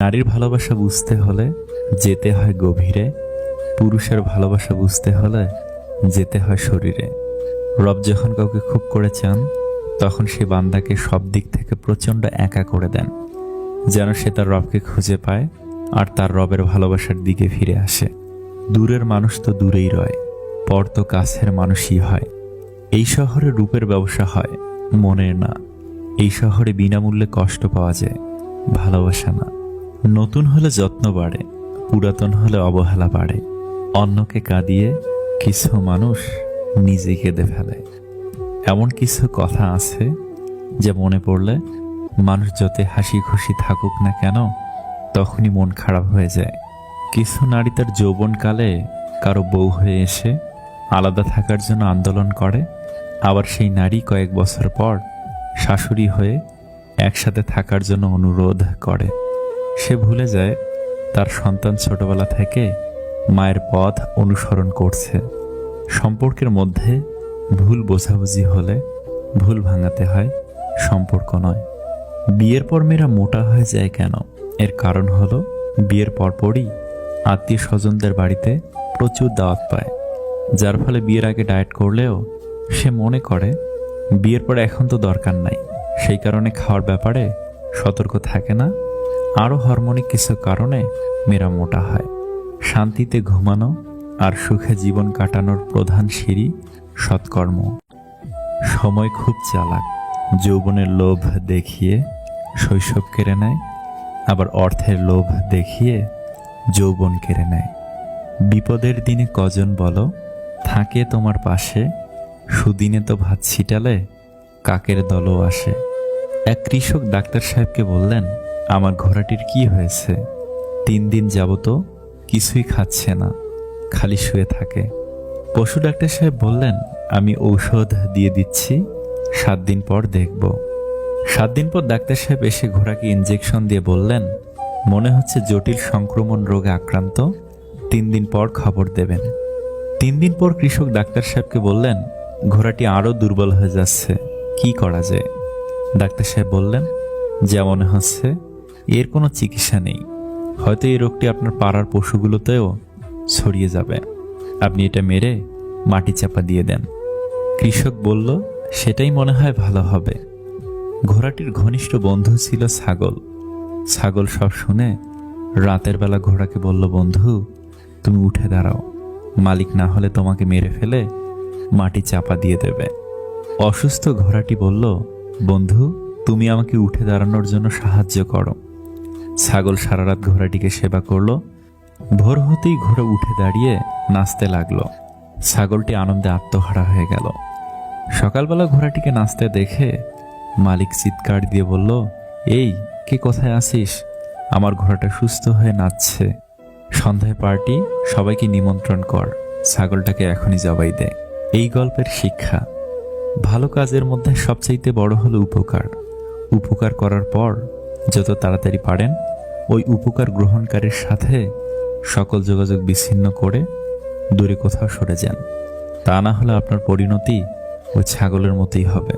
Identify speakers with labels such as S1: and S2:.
S1: নারীর ভালোবাসা বুঝতে হলে যেতে হয় গভীরে, পুরুষের ভালোবাসা বুঝতে হলে যেতে হয় শরীরে। রব যখন কাউকে খুব করে চান, তখন সে বান্দাকে সব দিক থেকে প্রচণ্ড একা করে দেন, যেন সে তার রবকে খুঁজে পায় আর তার রবের ভালোবাসার দিকে ফিরে আসে। দূরের মানুষ তো দূরেই রয়, পর তো কাছের মানুষই হয়। এই শহরে রূপের ব্যবসা হয়, মনের না। এই শহরে বিনামূল্যে কষ্ট পাওয়া যায়, ভালোবাসা না। নতুন হলে যত্ন বাড়ে, পুরাতন হলে অবহেলা বাড়ে। অন্যকে কাঁদিয়ে কিছু মানুষ নিজে কেঁদে ফেলে। এমন কিছু কথা আছে যা মনে পড়লে মানুষ যত হাসি খুশি থাকুক না কেন, তখনই মন খারাপ হয়ে যায়। কিছু নারী তার যৌবনকালে কারো বউ হয়ে এসে আলাদা থাকার জন্য আন্দোলন করে, আবার সেই নারী কয়েক বছর পর শাশুড়ি হয়ে একসাথে থাকার জন্য অনুরোধ করে। সে ভুলে যায় তার সন্তান ছোটবেলা থেকে মায়ের পথ অনুসরণ করছে। সম্পর্কের মধ্যে ভুল বোঝাবুঝি হলে ভুল ভাঙাতে হয়, সম্পর্ক নয়। বিয়ের পর মেয়েরা মোটা হয়ে যায় কেন? এর কারণ হলো বিয়ের পরপরই আত্মীয় স্বজনদের বাড়িতে প্রচুর দাওয়াত পায়, যার ফলে বিয়ের আগে ডায়েট করলেও সে মনে করে বিয়ের পর এখন তো দরকার নাই। সেই কারণে খাওয়ার ব্যাপারে সতর্ক থাকে না। আরও হরমোনিক কিছু কারণে মেয়েরা মোটা হয়। শান্তিতে ঘুমানো আর সুখে জীবন কাটানোর প্রধান সিঁড়ি সৎকর্ম। সময় খুব চালাক, যৌবনের লোভ দেখিয়ে শৈশব কেড়ে নেয়, আবার অর্থের লোভ দেখিয়ে যৌবন কেড়ে নেয়। বিপদের দিনে কজন বলো থাকে তোমার পাশে, সুদিনে তো ভাত ছিটালে কাকের দলও আসে। এক কৃষক ডাক্তার সাহেবকে বললেন, আমার ঘোড়াটির কি হয়েছে? 3 দিন যাবত কিছুই খাচ্ছে না, খালি শুয়ে থাকে। পশু ডাক্তার সাহেব বললেন, আমি ঔষধ দিয়ে দিচ্ছি, 7 দিন পর দেখব। 7 দিন পর ডাক্তার সাহেব এসে ঘোড়াকে ইঞ্জেকশন দিয়ে বললেন, মনে হচ্ছে জটিল সংক্রমণ রোগে আক্রান্ত, 3 দিন পর খবর দেবেন। 3 দিন পর কৃষক ডাক্তার সাহেবকে বললেন, ঘোড়াটি আরও দুর্বল হয়ে যাচ্ছে, কি করা যায়? ডাক্তার সাহেব বললেন, যা মনে হচ্ছে এর কোনো চিকিৎসা নেই, হয়তো এই রোগটি আপনার পাড়ার পশুগুলোতেও ছড়িয়ে যাবে, আপনি এটা মেরে মাটি চাপা দিয়ে দেন। কৃষক বলল, সেটাই মনে হয় ভালো হবে। ঘোড়াটির ঘনিষ্ঠ বন্ধু ছিল ছাগল। ছাগল সব শুনে রাতের বেলা ঘোড়াকে বলল, বন্ধু তুমি উঠে দাঁড়াও, মালিক না হলে তোমাকে মেরে ফেলে মাটি চাপা দিয়ে দেবে। অসুস্থ ঘোড়াটি বলল, বন্ধু তুমি আমাকে উঠে দাঁড়ানোর জন্য সাহায্য করো। ছাগল সারা রাত ঘোড়াটিকে সেবা করলো। ভোর হতেই ঘোড়া উঠে দাঁড়িয়ে নাচতে লাগলো। ছাগলটি আনন্দে আত্মহারা হয়ে গেল। সকালবেলা ঘোড়াটিকে নাচতে দেখে মালিক চিৎকার দিয়ে বলল, এই কে কোথায় আছিস? আমার ঘোড়াটা সুস্থ হয়ে নাচছে। সন্ধ্যায় পার্টি, সবাইকে নিমন্ত্রণ কর, ছাগলটাকে এখনই জবাই দে। এই গল্পের শিক্ষা, ভালো কাজের মধ্যে সবচাইতে বড় হলো উপকার। উপকার করার পর যত তাড়াতাড়ি পারেন ওই উপকার গ্রহণকারীর সাথে সকল যোগাযোগ বিচ্ছিন্ন করে দূরে কোথাও সরে যান, তা না হলে আপনার পরিণতি ওই ছাগলের মতোই হবে।